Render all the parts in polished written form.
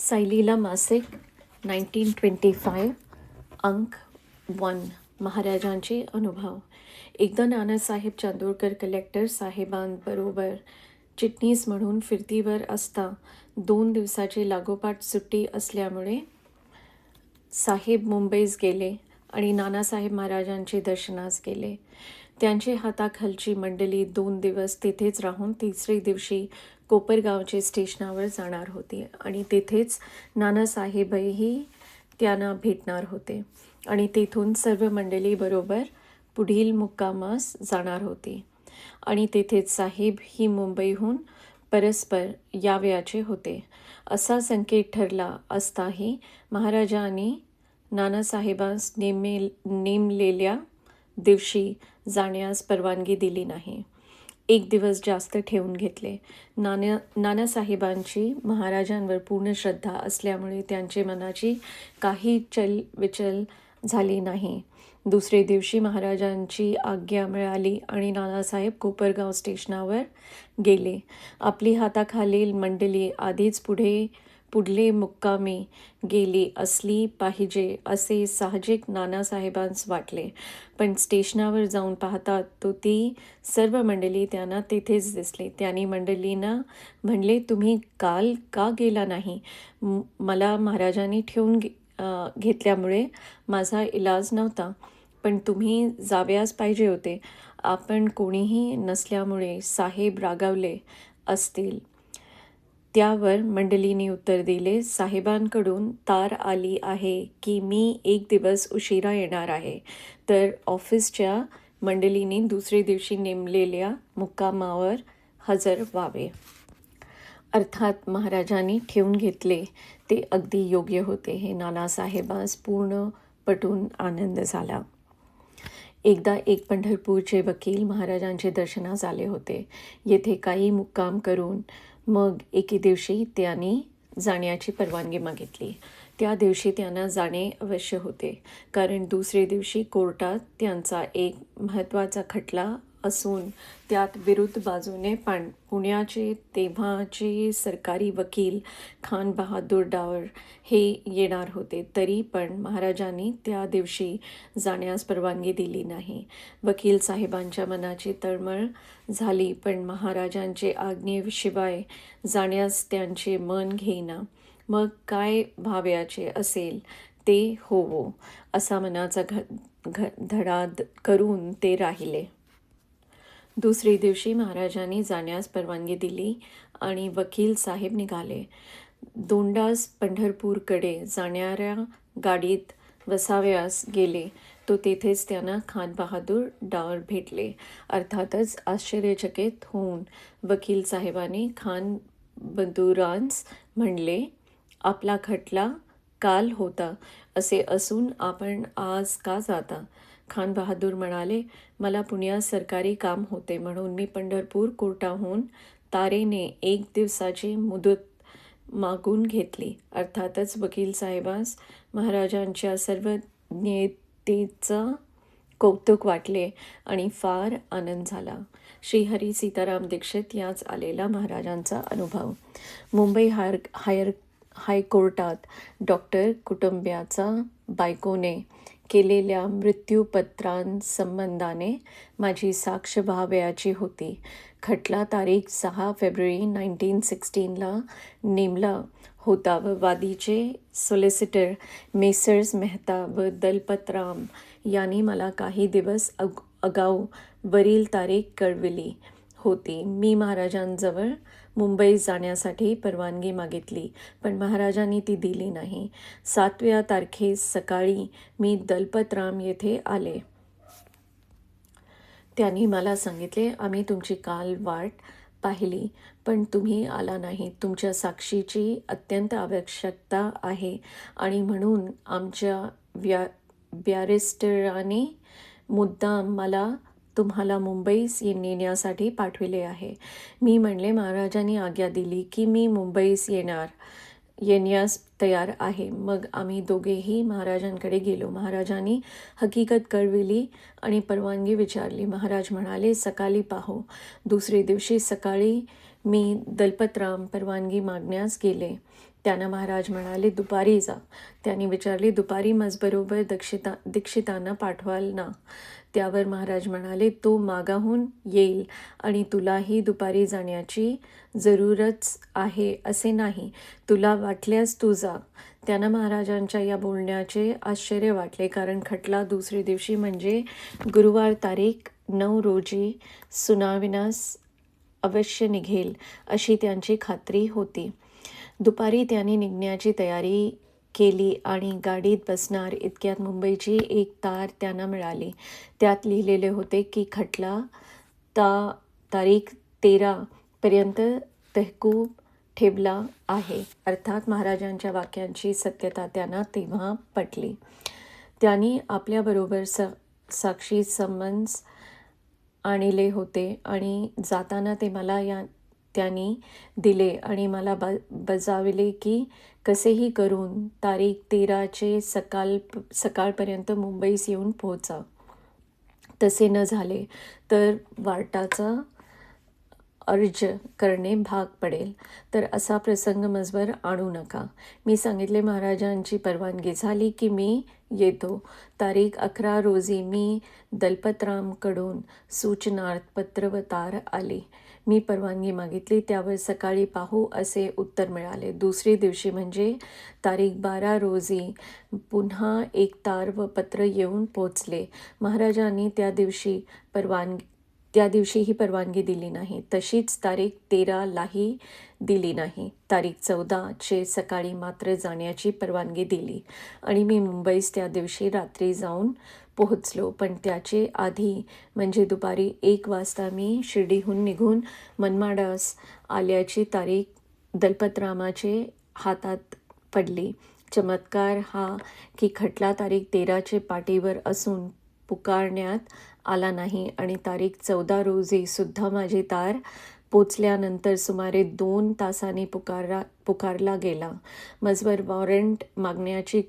सायलीला मासिक 1925 अंक 1 महाराजांचे अनुभव. एकदा नानासाहेब चांदोरकर कलेक्टर साहेबांबरोबर चिटणीस म्हणून फिरतीवर असता 2 दिवसाची लागोपाठ सुट्टी असल्यामुळे साहेब मुंबईस गेले आणि नानासाहेब महाराजांचे दर्शनास गेले. त्यांची हाताखालची मंडळी 2 दिवस तिथेच राहून तिसरे दिवशी कोपरगावचे स्टेशनावर जाणार होते आणि तिथेच नानासाहेबही त्यांना भेटणार होते आणि तेथून सर्व मंडळीबरोबर पुढील मुक्कामास जाणार होते आणि तेथेच साहेब ही मुंबईहून परस्पर यावयाचे होते असा संकेत ठरला असताही महाराजांनी नानासाहेबांस नेमलेल्या दिवशी जाण्यास परवानगी दिली नाही. 1 दिवस जास्त ठेवून घेतले. नानासाहेबांची महाराजांवर पूर्ण श्रद्धा असल्यामुळे त्यांचे मनाची काही चलविचल झाली नाही. दुसरे दिवशी महाराजांची आज्ञा मिळाली आणि नानासाहेब कोपरगाव स्टेशनावर गेले. आपली हाताखालील मंडळी आधीच पुढले मुक्कामी गेली असली पाहिजे असे साहजिक नानासाहेबांस वाटले, पण स्टेशनावर जाऊन पाहता तो ती सर्व मंडळी त्यांना तेथेच दिसले. त्यांनी मंडळींना म्हणले, तुम्ही काल का गेला नाही? मला महाराजांनी ठेवून घेतल्यामुळे माझा इलाज नव्हता, पण तुम्ही जावयास पाहिजे होते. आपण कोणीही नसल्यामुळे साहेब रागावले असतील. त्यावर मंडळींनी उत्तर दिले, साहेबांकडून तार आली आहे की मी 1 दिवस उशिरा येणार आहे, तर ऑफिसच्या मंडळींनी दुसरे दिवशी नेमलेल्या मुक्कामावर हजर व्हावे. अर्थात महाराजांनी ठेवून घेतले ते अगदी योग्य होते हे नानासाहेबांस पूर्ण पटून आनंद झाला. एकदा एक पंढरपूरचे वकील महाराजांचे दर्शनास आले होते. येथे काही मुक्काम करून मग एके दिवशी त्यांनी जाण्याची परवानगी मागितली. त्या दिवशी त्यांना जाणे अवश्य होते, कारण दुसरे दिवशी कोर्टात त्यांचा एक महत्त्वाचा खटला असून त्यात विरुद्ध बाजूने पुण्याचे तेव्हाचे सरकारी वकील खान बहादूर डावर हे येणार होते. तरी पण महाराजांनी त्या दिवशी जाण्यास परवानगी दिली नाही. वकील साहेबांच्या मनाची तळमळ झाली, पण महाराजांचे आज्ञेशिवाय जाण्यास त्यांचे मन घेईना. मग काय व्हावयाचे असेल ते होवो असा मनाचा धडा करून ते राहिले. दुसरे दिवशी महाराजांनी जाण्यास परवानगी दिली आणि वकील साहेब निघाले. दोंडास पंढरपूरकडे जाणाऱ्या गाडीत बसावयास गेले तो तेथेच त्यांना खान बहादूर डावर भेटले. अर्थातच आश्चर्यचकित होऊन वकील साहेबांनी खान बहादूरांस म्हणले, आपला खटला काल होता असे असून आपण आज का जाता? खान बहादूर म्हणाले, मला पुण्यात सरकारी काम होते म्हणून मी पंढरपूर कोर्टाहून तारेने 1 दिवसाची मुदत मागून घेतली. अर्थातच वकील साहेबांस महाराजांच्या सर्वज्ञतेचं कौतुक वाटले आणि फार आनंद झाला. श्री हरी सीताराम दीक्षित याच आलेला महाराजांचा अनुभव. मुंबई हायकोर्टात डॉक्टर कुटुंबियाचा बायकोने केलेल्या मृत्यूपत्रांसंबंधाने माझी साक्ष व्हावयाची होती. खटला तारीख 6 फेब्रुवारी 1916 नेमला होता व वादीचे सॉलिसिटर मेसर्स मेहता व दलपतराम यांनी मला काही दिवस अगाऊ वरील तारीख कळविली होती. मी महाराजांजवळ मुंबईत जाण्यासाठी परवानगी मागितली, पण महाराजांनी ती दिली नाही. 7व्या तारखेस सकाळी मी दलपतराम येथे आले. त्यांनी मला सांगितले, आम्ही तुमची काल वाट पाहिली, पण तुम्ही आला नाही. तुमच्या साक्षीची अत्यंत आवश्यकता आहे आणि म्हणून आमच्या बॅरिस्टरांनी मुद्दाम मला तुम्हाला मुंबईस नेण्यासाठी पाठविले आहे. मी म्हणले, महाराजांनी आज्ञा दिली की मी मुंबईस येण्यास तयार आहे. मग आम्ही दोघेही महाराजांकडे गेलो. महाराजांनी हकीकत कळविली आणि परवानगी विचारली. महाराज म्हणाले, सकाळी पाहू. दुसरे दिवशी सकाळी मी दलपतराम परवानगी मागण्यास गेले. त्यांना महाराज म्हणाले, दुपारी जा. त्यांनी विचारले, दुपारी मजबरोबर दीक्षितांना पाठवाल ना? त्यावर महाराज म्हणाले, तो मागाहून येईल आणि तुलाही दुपारी जाण्याची जरूरच आहे असे नाही. तुला वाटल्यास तू जा. त्यांना महाराजांच्या या बोलण्याचे आश्चर्य वाटले, कारण खटला दुसरे दिवशी म्हणजे गुरुवार तारीख 9 रोजी सुनावण्यास अवश्य निघेल अशी त्यांची खात्री होती. दुपारी त्यांनी निघण्याची तयारी केली आणि गाडीत बसणार इतक्यात मुंबईची एक तार त्यांना मिळाली. त्यात लिहिलेले होते की खटला तारीख 13 पर्यंत तहकूब ठेवला आहे. अर्थात महाराजांच्या वाक्यांची सत्यता त्यांना तेव्हा पटली. त्यांनी आपल्याबरोबर साक्षी समन्स आणले होते आणि जाताना ते मला त्यांनी दिले आणि मला बजावले की कसेही करून तारीख 13चे सकाळपर्यंत मुंबईस येऊन पोहोचा. तसे न झाले तर वाटाचा अर्ज करणे भाग पडेल. तर असा प्रसंग मजवर आणू नका. मी सांगितले, महाराजांची परवानगी झाली की मी येतो. तारीख 11 रोजी मी दलपतरामकडून सूचनार्थ पत्र व तार आली. मी परवानगी मागितली. त्यावर सकाळी पाहू असे उत्तर मिळाले. दुसरी दिवशी म्हणजे तारीख 12 रोजी पुन्हा एक तार व पत्र येऊन पोचले. महाराजांनी त्या दिवशीही परवानगी दिली नाही. तशीच तारीख 13लाही दिली नाही. तारीख 14चे सकाळी मात्र जाण्याची परवानगी दिली आणि मी मुंबईस त्या दिवशी रात्री जाऊन पोहोचलो. पण त्याचे आधी म्हणजे दुपारी 1 वाजता मी शिर्डीहून निघून मनमाडास आल्याची तारीख दलपतरामाचे हातात पडली. चमत्कार हा की खटला तारीख 13चे पाटीवर असून पुकारण्यात आला नाही आणि तारीख 14 रोजी सुद्धा माझी तार पोचल्यानंतर सुमारे 2 तासांनी पुकारला गेला. मजवर वॉरंट मागण्याची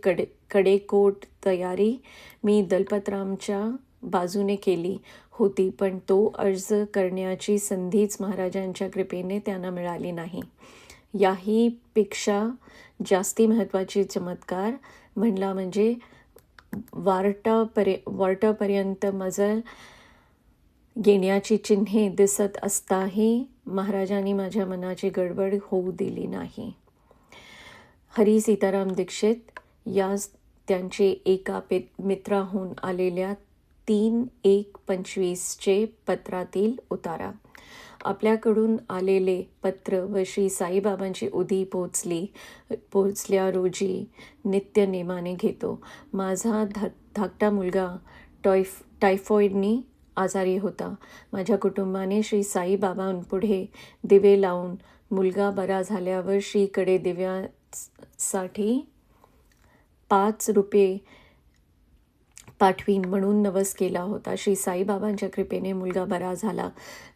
कडेकोट तयारी मी दलपतरामच्या बाजूने केली होती, पण तो अर्ज करण्याची संधीच महाराजांच्या कृपेने त्यांना मिळाली नाही. याही पेक्षा जास्ती महत्त्वाची चमत्कार म्हणला म्हणजे वार्टापर्यंत मजल येण्याची चिन्हे दिसत असताही महाराजांनी माझ्या मनाची गडबड होऊ दिली नाही. हरी सीताराम दीक्षित या त्यांचे एका मित्राहून आलेल्या 3/1/25चे पत्रातील उतारा. आपल्याकडून आलेले पत्र व श्री साईबाबांची उदी पोचल्या रोजी नित्यनेमाने घेतो. माझा धाकटा मुलगा टायफॉइडनी आजारी होता. माझ्या कुटुंबाने श्री साईबाबांपुढे दिवे लावून मुलगा बरा झाल्यावर श्रीकडे दिव्यासाठी 5 रुपये पाठवीन म्हणून नवस केला होता. श्री साईबाबांच्या कृपेने मुलगा बरा झाला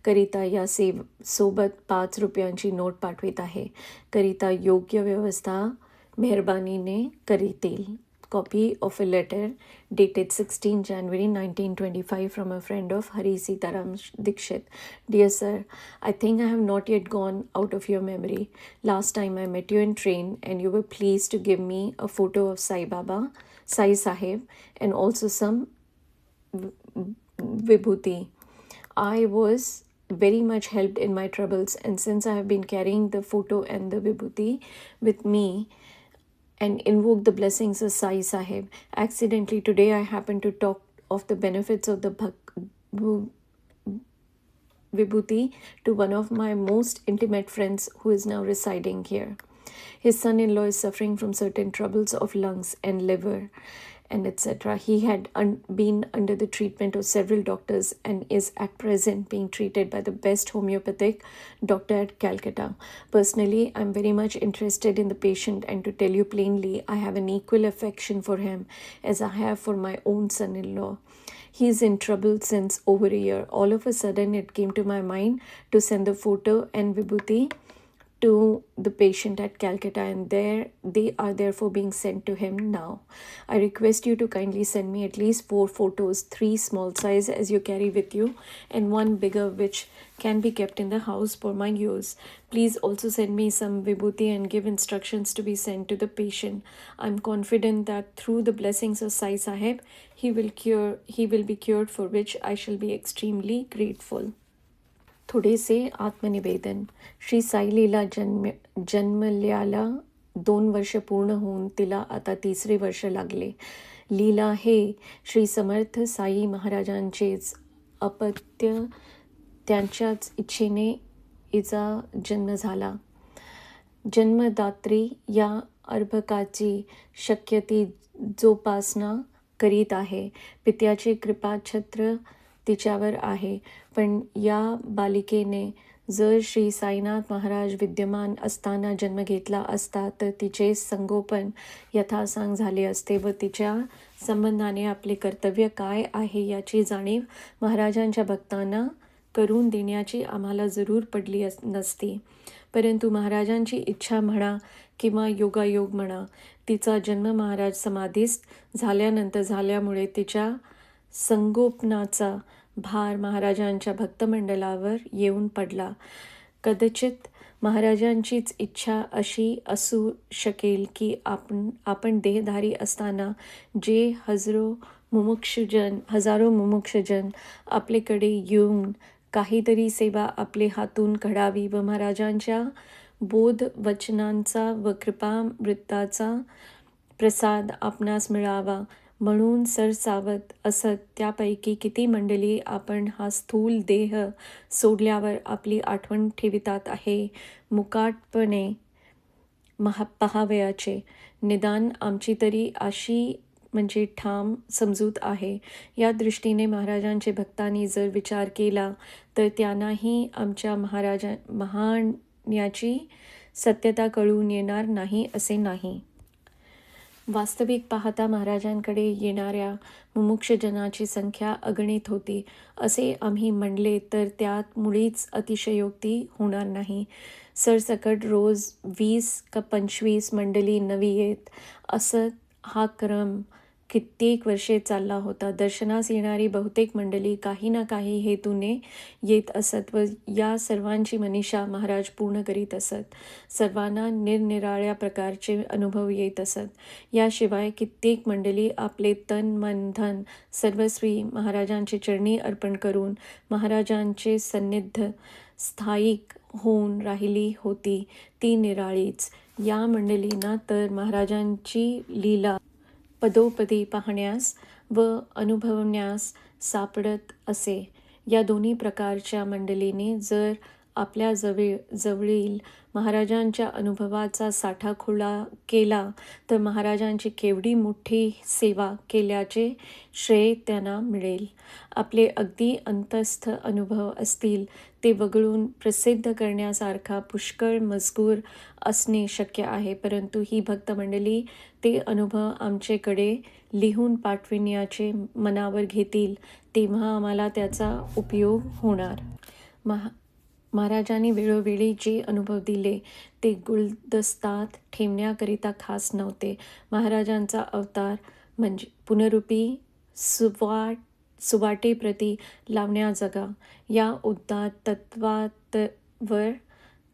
करिता या सोबत 5 रुपयांची नोट पाठवित आहे. करिता योग्य व्यवस्था मेहरबानीने करीतील. Copy of a letter dated 16 January 1925 from a friend of Hari Sitaram Dikshit. Dear sir, I think I have not yet gone out of your memory. Last time I met you in train and you were pleased to give me a photo of Sai Sahib, and also some vibhuti. I was very much helped in my troubles, and since I have been carrying the photo and the vibhuti with me and invoke the blessings of Sai Sahib, accidentally today I happened to talk of the benefits of the vibhuti to one of my most intimate friends who is now residing here. His son-in-law is suffering from certain troubles of lungs and liver and etc. He had been under the treatment of several doctors and is at present being treated by the best homeopathic doctor at Calcutta. Personally, I am very much interested in the patient, and to tell you plainly, I have an equal affection for him as I have for my own son-in-law. He is in trouble since over a year. All of a sudden, it came to my mind to send the photo and vibhuti to the patient at Calcutta, and they are therefore being sent to him now. I request you to kindly send me at least 4 photos, 3 small size as you carry with you, and 1 bigger which can be kept in the house for my use. Please also send me some vibhuti and give instructions to be sent to the patient. I'm confident that through the blessings of Sai Sahib, he will be cured, for which I shall be extremely grateful. थोडेसे आत्मनिवेदन. श्री साईलीला जन्मल्याला 2 वर्ष पूर्ण होऊन तिला आता 3रे वर्ष लागले. लीला हे श्री समर्थ साई महाराजांचेच अपत्य, त्यांच्याच इच्छेने हिचा जन्म झाला. जन्मदात्री या अर्भकाची शक्यती जोपासना करीत आहे. पित्याची कृपाछत्र तिच्यावर आहे. पण या बालिकेने जर श्री साईनाथ महाराज विद्यमान असताना जन्म घेतला असता तर तिचे संगोपन यथासांग झाले असते व तिच्या संबंधाने आपले कर्तव्य काय आहे याची जाणीव महाराजांच्या भक्तांना करून देण्याची आम्हाला जरूर पडली नसती. परंतु महाराजांची इच्छा म्हणा किंवा योगायोग म्हणा, तिचा जन्म महाराज समाधीस्थ झाल्यामुळे तिच्या संगोपनाचा भार महाराजांच्या भक्तमंडळावर येऊन पडला. कदाचित महाराजांचीच इच्छा अशी असू शकेल की आपण देहधारी असताना जे हजारो मुमुक्षजन आपल्याकडे येऊन काहीतरी सेवा आपले हातून घडावी व महाराजांच्या बोध वचनांचा व कृपामृताचा प्रसाद आपणास मिळावा म्हणून सरसावत असत. त्यापैकी किती मंडळी आपण हा स्थूल देह सोडल्यावर आपली आठवण ठेवितात आहे मुकाटपणे पहावयाचे. निदान आमची तरी अशी म्हणजे ठाम समजूत आहे. या दृष्टीने महाराजांचे भक्तांनी जर विचार केला तर त्यांनाही आमच्या महाण्याची सत्यता कळून येणार नाही असे नाही. वास्तविक पाहता महाराजांकडे येणाऱ्या मुमुक्षजनाची संख्या अगणित होती असे आम्ही म्हणले तर त्यात मुळीच अतिशयोक्ती होणार नाही. सरसकट रोज 20 का 25 मंडळी नवी येत असत. हा क्रम कित्येक वर्षे चालला होता. दर्शनास येणारी बहुतेक मंडळी काही ना काही हेतूने येत असत व या सर्वांची मनीषा महाराज पूर्ण करीत असत. सर्वांना निरनिराळ्या प्रकारचे अनुभव येत असत. याशिवाय कित्येक मंडळी आपले तन मन धन सर्वस्वी महाराजांचे चरणी अर्पण करून महाराजांचे सन्निध स्थायिक होऊन राहिली होती. ती निराळीच. या मंडळींना तर महाराजांची लीला पदोपदी पाहण्यास व अनुभवण्यास सापडत असे. या दोन्ही प्रकारच्या मंडळींनी जर आपल्या जवळील महाराजांच्या अनुभवाचा साठा खुला केला तर महाराजांची केवढी मोठी सेवा केल्याचे श्रेय त्यांना मिळेल. आपले अगदी अंतस्थ अनुभव असतील ते वगळून प्रसिद्ध करण्यासारखा पुष्कळ मजकूर असणे शक्य आहे. परंतु ही भक्तमंडळी ते अनुभव आमच्याकडे लिहून पाठविण्याचे मनावर घेतील तेव्हा आम्हाला त्याचा उपयोग होणार. महाराजांनी वेळोवेळी जे अनुभव दिले ते गुलदस्तात ठेवण्याकरिता खास नव्हते. महाराजांचा अवतार म्हणजे पुनरुपी सुवाटेप्रती लावण्याजोगा या उदात्त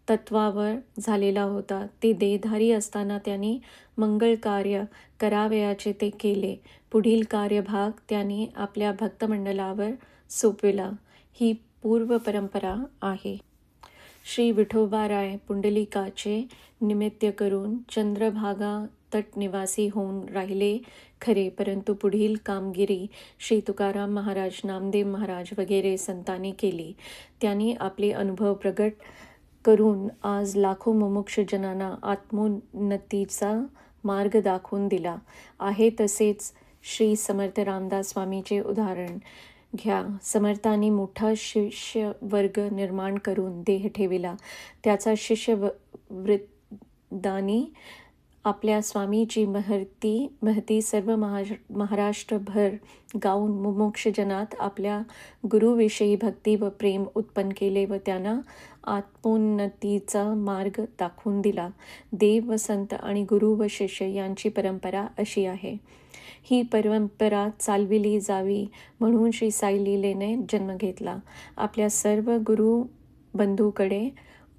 तत्वावर झालेला होता. ते देहधारी असताना त्यांनी मंगळ कार्य करावयाचे ते केले. पुढील कार्यभाग त्यांनी आपल्या भक्तमंडळावर सोपविला. ही पूर्व परंपरा आहे. श्री विठोबाराय पुंडलिकाचे निमित्त करून चंद्रभागा तटनिवासी होऊन राहिले खरे, परंतु पुढील कामगिरी श्री तुकाराम महाराज, नामदेव महाराज वगैरे संतांनी केली. त्यांनी आपले अनुभव प्रगट करून आज लाखो मुमुक्षजनांना आत्मोन्नतीचा मार्ग दाखवून दिला आहे. तसेच श्री समर्थ रामदास स्वामीचे उदाहरण घ्या. समर्थांनी मोठा शिष्यवर्ग निर्माण करून देह ठेविला. त्याचा शिष्यवृत्तांनी आपल्या स्वामीची महती सर्व महाराष्ट्रभर गाऊन मुमुक्षजनात आपल्या गुरुविषयी भक्ती व प्रेम उत्पन्न केले व त्यांना आत्मोन्नतीचा मार्ग दाखवून दिला. देव व संत आणि गुरु व शिष्य यांची परंपरा अशी आहे. ही परंपरा चालविली जावी म्हणून श्री साई लीलेने जन्म घेतला. आपल्या सर्व गुरु बंधूकडे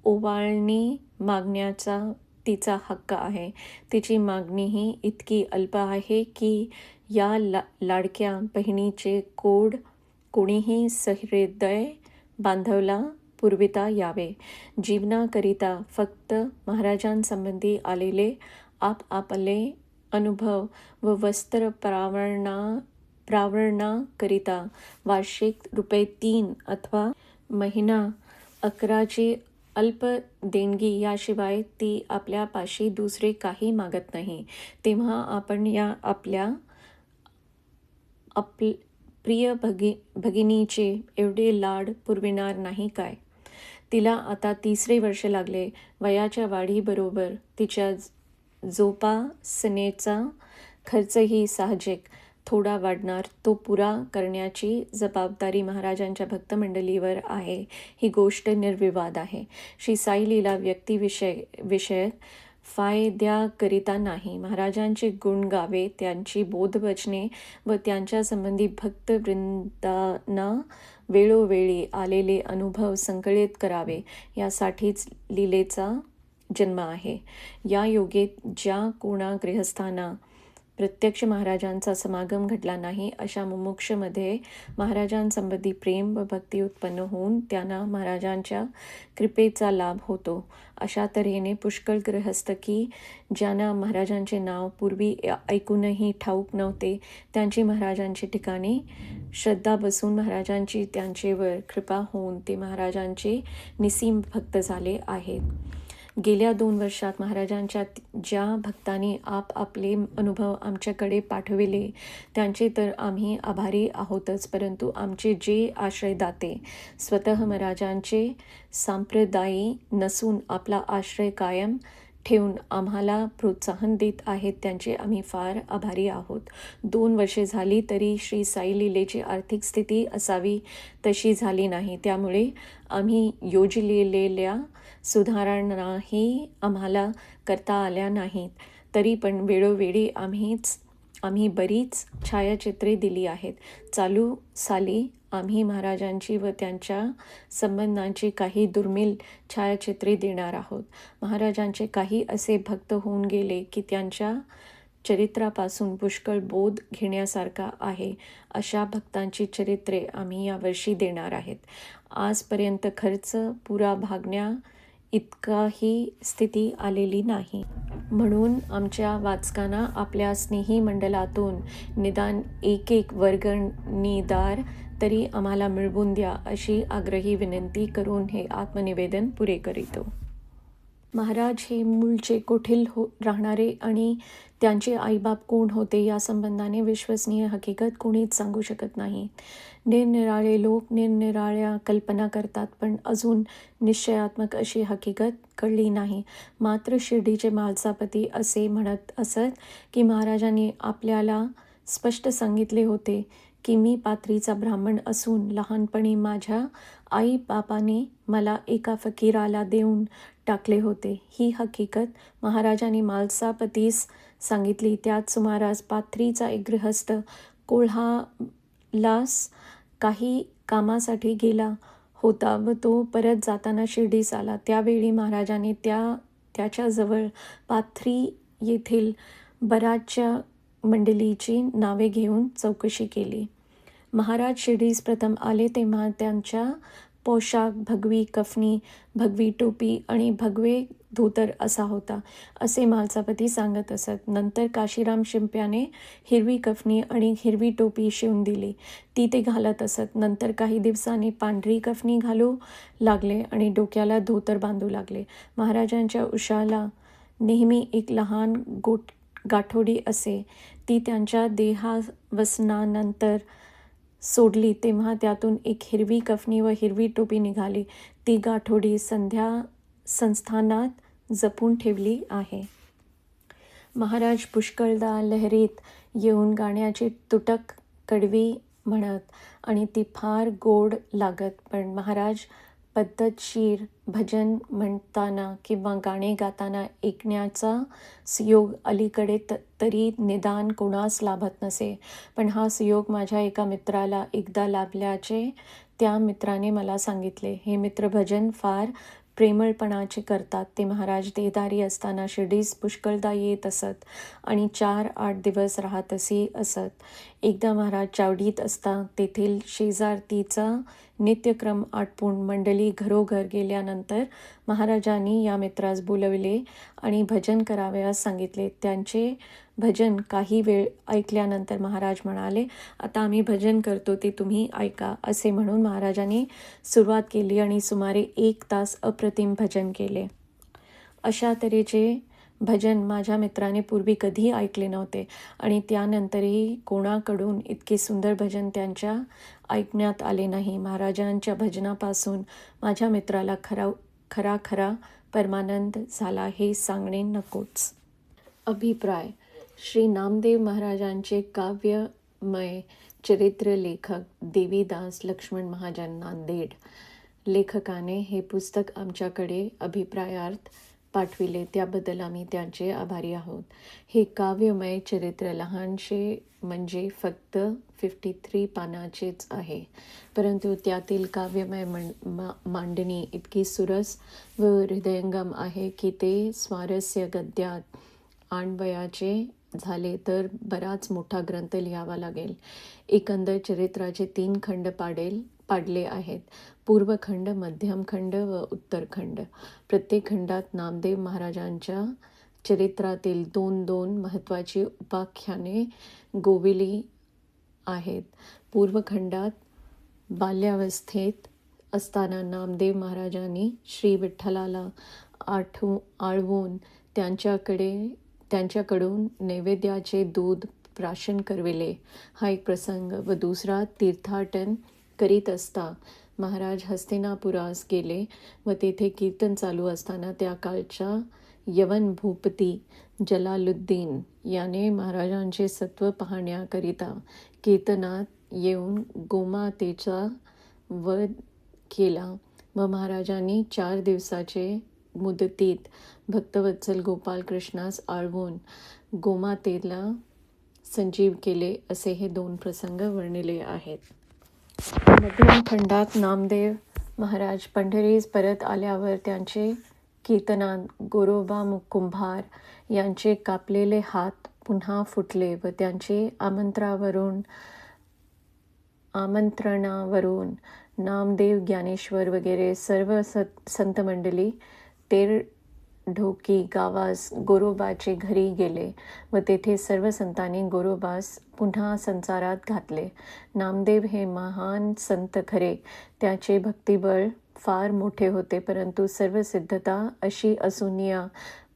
ओवाळणी मागण्याचा तिचा हक्क आहे. तिची मागणीही इतकी अल्प आहे की या लाडक्या बहिणीचे कोड कोणीही सहृदय बांधवला पुरविता यावे. जीवनाकरिता फक्त महाराजांसंबंधी आलेले आपले अनुभव व वस्त्र प्रावरणाकरिता वार्षिक ₹3 अथवा महिना 11ची अल्प देणगी याशिवाय ती आपल्यापाशी दुसरे काही मागत नाही. तेव्हा आपण या आपल्या प्रिय भगिनीचे एवढे लाड पुरविणार नाही काय? तिला आता 3रे वर्ष लागले. वयाच्या वाढीबरोबर तिच्या जोपासनेचा खर्चही साहजिक थोडा वाढणार. तो पुरा करण्याची जबाबदारी महाराजांच्या भक्तमंडळीवर आहे. ही गोष्ट निर्विवाद आहे. श्री साई लीला व्यक्तिविषयक फायद्याकरिता नाही. महाराजांचे गुण गावे, त्यांची बोधवचने व त्यांच्या संबंधी भक्तवृंदांना वेळोवेळी आलेले अनुभव संकलित करावे यासाठीच लीलेचा जन्म आहे. या योगेत ज्या कोणा गृहस्थांना प्रत्यक्ष महाराजांचा समागम घडला नाही अशा मुमुक्षमध्ये महाराजांसंबंधी प्रेम व भक्ती उत्पन्न होऊन त्यांना महाराजांच्या कृपेचा लाभ होतो. अशा तऱ्हेने पुष्कळ गृहस्थ की ज्यांना महाराजांचे नाव पूर्वी ऐकूनही ठाऊक नव्हते त्यांची महाराजांची ठिकाणी श्रद्धा बसून महाराजांची त्यांचेवर कृपा होऊन ते महाराजांचे निसीम भक्त झाले आहेत. गेल्या 2 वर्षात महाराजांच्या ज्या भक्तांनी आपले अनुभव आमच्याकडे पाठविले त्यांचे तर आम्ही आभारी आहोतच, परंतु आमचे जे आश्रयदाते स्वतः महाराजांचे संप्रदायी नसून आपला आश्रय कायम ठेवून आम्हाला प्रोत्साहन देत आहेत त्यांचे आम्ही फार आभारी आहोत. 2 वर्षे झाली तरी श्री साई लीलेची आर्थिक स्थिती असावी तशी झाली नाही. त्यामुळे आम्ही योजलेल्या सुधारणाही आम्हाला करता आल्या नाहीत. तरी पण वेळोवेळी आम्ही बरीच छायाचित्रे दिली आहेत. चालू साली आम्ही महाराजांची व त्यांच्या संबंधांची काही दुर्मिळ छायाचित्रे देणार आहोत. महाराजांचे काही असे भक्त होऊन गेले की त्यांच्या चरित्रापासून पुष्कळ बोध घेण्यासारखा आहे. अशा भक्तांची चरित्रे आम्ही यावर्षी देणार आहेत. आजपर्यंत खर्च पुरा भागण्या इतकाही स्थिती आलेली नाही. म्हणून आमच्या वाचकांना आपल्या स्नेही मंडळातून निदान एक वर्गणीदार तरी आम्हाला मिळवून द्या अशी आग्रही विनंती करून हे आत्मनिवेदन पुरे करीतो. महाराज हे मूळचे कोठील राहणारे आणि त्यांचे आईबाप कोण होते या संबंधाने विश्वसनीय हकीकत कोणीच सांगू शकत नाही. निरनिराळे लोक निरनिराळ्या कल्पना करतात, पण अजून निश्चयात्मक अशी हकीकत कळली नाही. मात्र शिर्डीचे मालसापती असे म्हणत असत की महाराजांनी आपल्याला स्पष्ट सांगितले होते की मी पाथरीचा ब्राह्मण असून लहानपणी माझ्या आई बापाने मला एका फकीराला देऊन टाकले होते. ही हकीकत महाराजांनी मालसापतीस सांगितली. त्याच सुमारास पाथरीचा एक गृहस्थ कोल्हालास काही कामासाठी गेला होता व तो परत जाताना शिर्डीस आला. त्यावेळी महाराजांनी त्याच्याजवळ पाथरी येथील बऱ्याचशा मंडळीची नावे घेऊन चौकशी केली. महाराज शिर्डीस प्रथम आले तेव्हा त्यांच्या पोशाख भगवी कफनी, भगवी टोपी आणि भगवे धोतर असा होता असे मालसापती सांगत असत. नंतर काशीराम शिंप्याने हिरवी कफनी आणि हिरवी टोपी शिवून दिली. ती ते घालत असत. नंतर काही दिवसांनी पांढरी कफनी घालू लागले आणि डोक्याला धोतर बांधू लागले. महाराजांच्या उशाला नेहमी एक लहान गाठोडी असे. ती त्यांच्या देहावसानानंतर सोडली तेव्हा त्यातून एक हिरवी कफनी व हिरवी टोपी निघाली. ती गाठोडी संस्थानात जपून ठेवली आहे. महाराज पुष्कळदा लहरीत येऊन गाण्याची तुटक कडवी म्हणत आणि ती फार गोड लागत. पण महाराज पद्धतशीर भजन म्हणताना किंवा गाणे गाताना ऐकण्याचा सुयोग अलीकडे तरी निदान कोणास लाभत नसे. पण हा सुयोग माझ्या एका मित्राला एकदा लाभल्याचे त्या मित्राने मला सांगितले. हे मित्र भजन फार प्रेमळपणाचे करतात. ते महाराज देहधारी असताना शिर्डीस पुष्कळदा येत असत आणि 4-8 दिवस राहतही असत. एकदा महाराज चावडीत असता तेथील शेजारतीचा नित्यक्रम आटपून मंडळी घरोघर गेल्यानंतर महाराजांनी या मित्रास बोलविले आणि भजन करावयास सांगितले. त्यांचे भजन काही वेळ ऐकल्यानंतर महाराज म्हणाले, आता आम्ही भजन करतो ते तुम्ही ऐका. असे म्हणून महाराजांनी सुरुवात केली आणि सुमारे 1 तास अप्रतिम भजन केले. अशा तऱ्हेचे भजन माझ्या मित्राने पूर्वी कधीही ऐकले नव्हते आणि त्यानंतरही कोणाकडून इतके सुंदर भजन त्यांच्या ऐकण्यात आले नाही. महाराजांच्या भजनापासून माझ्या मित्राला खरा परमानंद झाला हे सांगणे नकोच. अभिप्राय. श्री नामदेव महाराजांचे काव्यमय चरित्र लेखक देवीदास लक्ष्मण महाजन, नांदेड. लेखकाने हे पुस्तक आमच्याकडे अभिप्रायार्थ पाठविले त्याबद्दल आम्ही त्यांचे आभारी आहोत. हे काव्यमय चरित्र लहानशे म्हणजे फक्त 53 पानाचेच आहे, परंतु त्यातील काव्यमय मांडणी इतकी सुरस व हृदयंगम आहे की ते स्वारस्य गद्यात आणवयाचे झाले तर बराच मोठा ग्रंथ लिहावा लागेल. एकंदर चरित्राचे 3 खंड पाडले आहेत. पूर्वखंड, मध्यमखंड व उत्तरखंड. प्रत्येक खंडात नामदेव महाराजांच्या चरित्रातील 2 महत्त्वाची उपाख्याने गोविली आहेत. पूर्वखंडात बाल्यावस्थेत असताना नामदेव महाराजांनी श्री विठ्ठलाला आळवून त्यांच्याकडून नैवेद्याचे दूध प्राशन करविले हा एक प्रसंग व दुसरा तीर्थाटन करीत असता महाराज हस्तिनापुरास गेले व तेथे कीर्तन चालू असताना त्या काळचा यवन भूपती जलालुद्दीन याने महाराजांचे सत्व पाहण्याकरिता कीर्तनात येऊन गोमातेचा वध केला व महाराजांनी 4 दिवसाचे मुदतीत भक्तवत्सल गोपालकृष्णास आळवून गोमातेला संजीव केले असे हे 2 प्रसंग वर्णिले आहेत. मध्यम खंडात नामदेव महाराज पंढरीस परत आल्यावर त्यांचे कीर्तनात गोरोबा कुंभार यांचे कापलेले हात पुन्हा फुटले व त्यांचे आमंत्रणावरून नामदेव, ज्ञानेश्वर वगैरे सर्व संत मंडळी तेरढोकी गावास गोरोबाचे घरी गेले व तेथे सर्व संतांनी गोरोबास पुन्हा संसारात घातले. नामदेव हे महान संत खरे, त्याचे भक्तिबळ फार मोठे होते, परंतु सर्व सिद्धता अशी असून या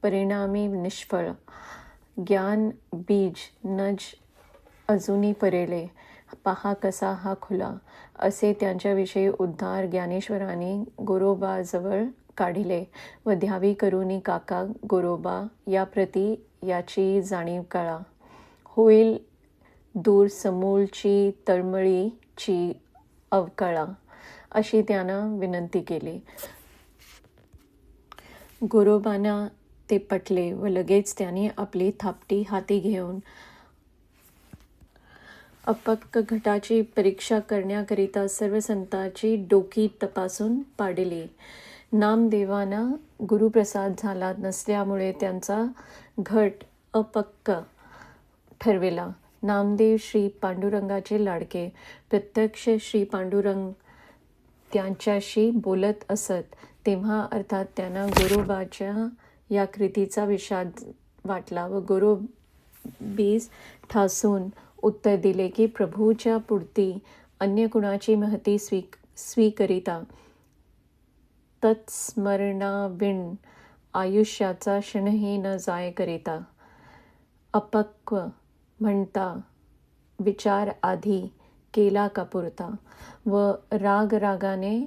परिणामी निष्फळ. ज्ञान बीज नज अजूनी परेले, पहा कसा हा खुला, असे त्यांच्याविषयी उद्धार ज्ञानेश्वरांनी गोरोबाजवळ काढिले व द्यावी करुनी काका गोरोबा याप्रती याची जाणीव कळा. होईल दूर समूळची तळमळीची अवकळा, अशी त्यानं विनंती केली. गोरोबांना ते पटले व लगेच त्यांनी आपली थापटी हाती घेऊन अपक्क घटाची परीक्षा करण्याकरिता सर्व संतांची डोकी तपासून पाडली. नामदेवांना गुरुप्रसाद झाला नसल्यामुळे त्यांचा घट अपक्क ठरविला. नामदेव श्री पांडुरंगाचे लाडके. प्रत्यक्ष श्री पांडुरंग त्यांच्याशी बोलत असत तेव्हा अर्थात त्यांना गोरोबाच्या या कृतीचा विषाद वाटला व गोरोबीस ठासून उत्तर दिले की प्रभूच्या पुढती अन्य कुणाची महती स्वीकरिता तत्स्मरणाविण आयुष्याचा क्षणही न जाय करिता. अपक्व म्हणता विचार आधी केला का पुरता. व रागाने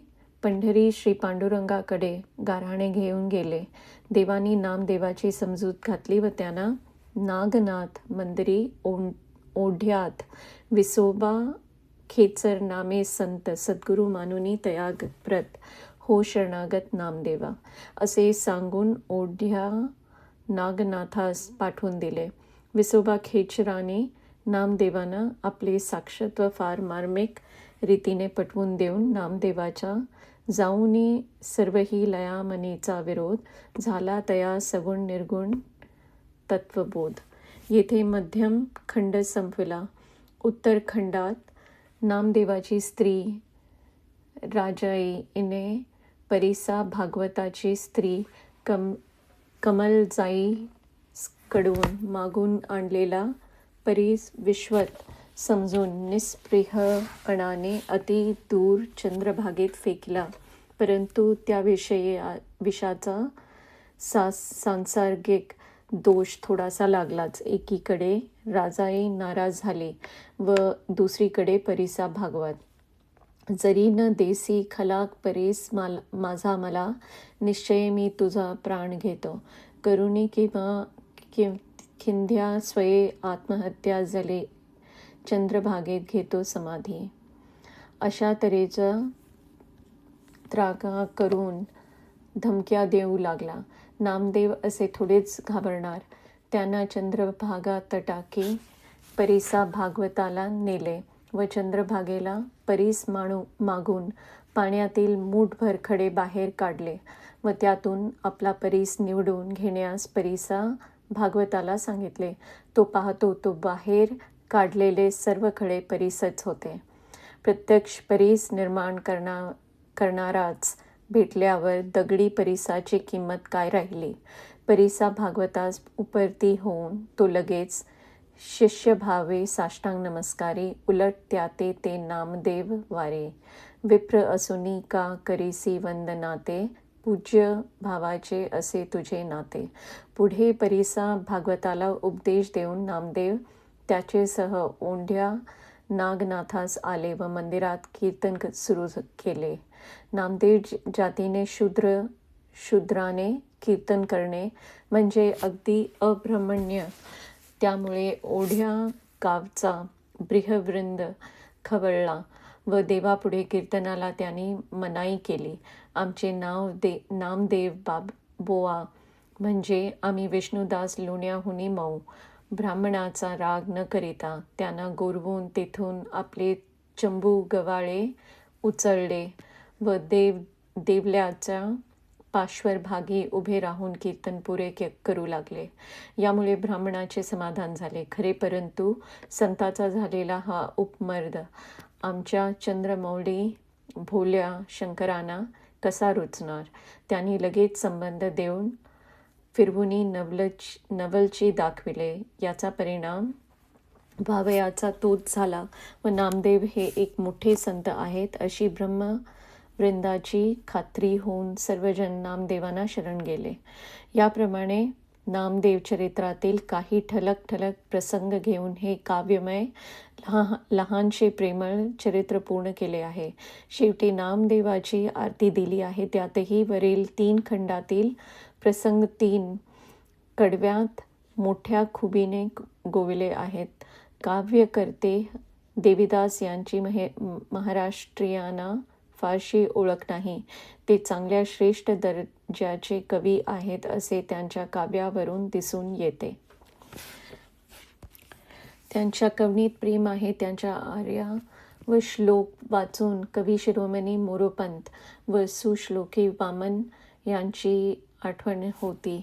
पंढरी श्री पांडुरंगाकडे गाऱ्हाणे घेऊन गेले. देवानी नामदेवाची समजूत घातली व त्यांना नागनाथ मंदिरी ओढ्यात विसोबा खेचर नामे संत सद्गुरू मानुनी तयागप्रत हो शरणागत नामदेवा असे सांगून ओढ्या नागनाथास पाठवून दिले. विसोबा खेचराने नामदेवांना आपले साक्षत्व फार मार्मिक रीतीने पटवून देऊन नामदेवाच्या जाऊनी सर्वही लयामनीचा विरोध झाला तया सगुण निर्गुण तत्वबोध. येथे मध्यम खंड संपविला. उत्तर खंडात नामदेवाची स्त्री राजाईने परिसा भागवताची स्त्री कमलजाई कडून मागून आणलेला परीस विश्वत समजून निस्पृहपणाने अति दूर चंद्रभागेत फेकला. परंतु त्या विषाचा सांसर्गिक दोष थोडासा लागलाच. एकीकडे राजाई नाराज झाली व दुसरीकडे परिसा भागवत. जरी न देसी खलाक परेस माझा मला निश्चय मी तुझा प्राण घेतो. करुणी किंवा खिंध्या स्वये आत्महत्या जले चंद्रभागेत घेतो समाधी. अशा तऱ्हेचा त्रागा करून धमक्या देऊ लागला. नामदेव असे थोडेच घाबरणार. त्यांना चंद्रभागा तटाकी परिसा भागवताला नेले व चंद्रभागेला परीस मागून पाण्यातील मूठभर खडे बाहेर काढले व त्यातून आपला परीस निवडून घेण्यास परिसा भागवताला सांगितले. तो पाहतो तो बाहेर काढलेले सर्व खडे परीसच होते. प्रत्यक्ष परीस निर्माण करणाराच भेटल्यावर दगडी परिसाची किंमत काय राहिली. परिसा भागवतास उपरती होऊन तो लगेच शिष्यभावे साष्टांग नमस्कारी. उलट त्याते ते नामदेव वारे. विप्र असुनी का करीसी वंदनाते. पूज्य भावाचे असे तुझे नाते. पुढे परिसा भागवताला उपदेश देऊन नामदेव त्याचेसह ओंढ्या नागनाथास आले व मंदिरात कीर्तन सुरू केले. नामदेव जातीने शूद्राने कीर्तन करणे म्हणजे अगदी अब्राह्मण्य. त्यामुळे ओढ्या गावचा ब्रिहवृंद खवळला व देवापुढे कीर्तनाला त्यांनी मनाई केली. आमचे नामदेव बोवा म्हणजे आम्ही विष्णुदास लोण्याहुनी मऊ. ब्राह्मणाचा राग न करिता त्यांना गोरवून तेथून आपले चंबू गवाळे उचलले व देवल्याच्या पार्श्वभागी उभे राहून कीर्तन पुरे करू लागले. यामुळे ब्राह्मणाचे समाधान झाले खरे, परंतु संताचा झालेला हा उपमर्द आमच्या चंद्रमौली भोल्या शंकरांना कसा रुचणार. त्यांनी लगेच संबंध देऊन फिरवुनी नवलची दाखविले. याचा परिणाम भावयाचा तोच झाला व नामदेव हे एक मोठे संत आहेत अशी ब्रह्मवृंदाची खात्री होऊन सर्वजण नामदेवांना शरण गेले. याप्रमाणे नामदेव चरित्रातील काही ठळक प्रसंग घेऊन हे काव्यमय लहानशे प्रेमळ चरित्र पूर्ण केले आहे. शेवटी नामदेवाची आरती दिली आहे. त्यातही वरील 3 खंडातील प्रसंग 3 कडव्यात मोठ्या खुबीने गोविले आहेत. काव्यकर्ते देवीदास यांची महाराष्ट्रीयांना फारशी ओळख नाही. ते चांगल्या श्रेष्ठ दर्जाचे कवी आहेत असे त्यांच्या काव्यावरून दिसून येते. त्यांच्या कवनीत प्रेम आहे. त्यांच्या आर्या व श्लोक वाचून कवी शिरोमणी मोरोपंत व सुश्लोकी वामन यांची आठवण होती.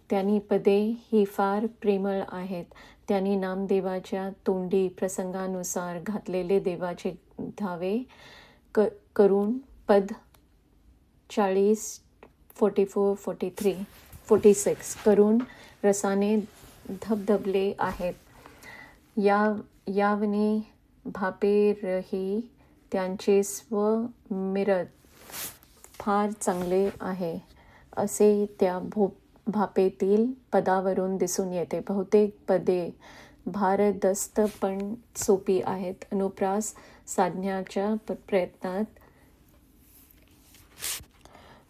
त्यांनी पदे ही फार प्रेमळ आहेत. त्यांनी नामदेवाच्या तोंडी प्रसंगानुसार घातलेले देवाचे धावे करून पद 40, 44, 43, 46 करून रसाने धबधबले आहेत. यावनी भापेरही त्यांचे स्वमिरत फार चांगले आहे असे त्या भापेतील पदावरून दिसून येते. बहुतेक पदे भारदस्त पण सोपी आहेत. अनुप्रास साधण्याच्या प्रयत्नात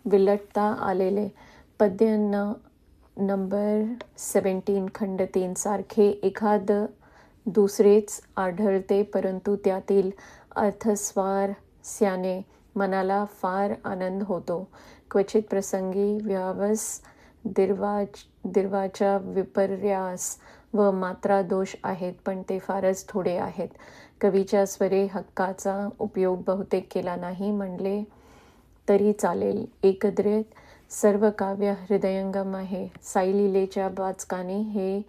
विलटता आलेले पद्य न नंबर 17 खंड 3 सारखे एखाद दुसरेच आढळते, परंतु त्यातील अर्थस्वारस्याने मनाला फार आनंद होतो. क्वचित प्रसंगी दीर्घाचा विपर्यास व मात्रादोष आहेत, पण ते फारच थोडे आहेत. कवीच्या स्वरे हक्काचा उपयोग बहुतेक केला नाही म्हणले तरी चालेल. एकंदरीत सर्व काव्य हृदयंगम आहे. साई लीलेच्या वाचकाने हे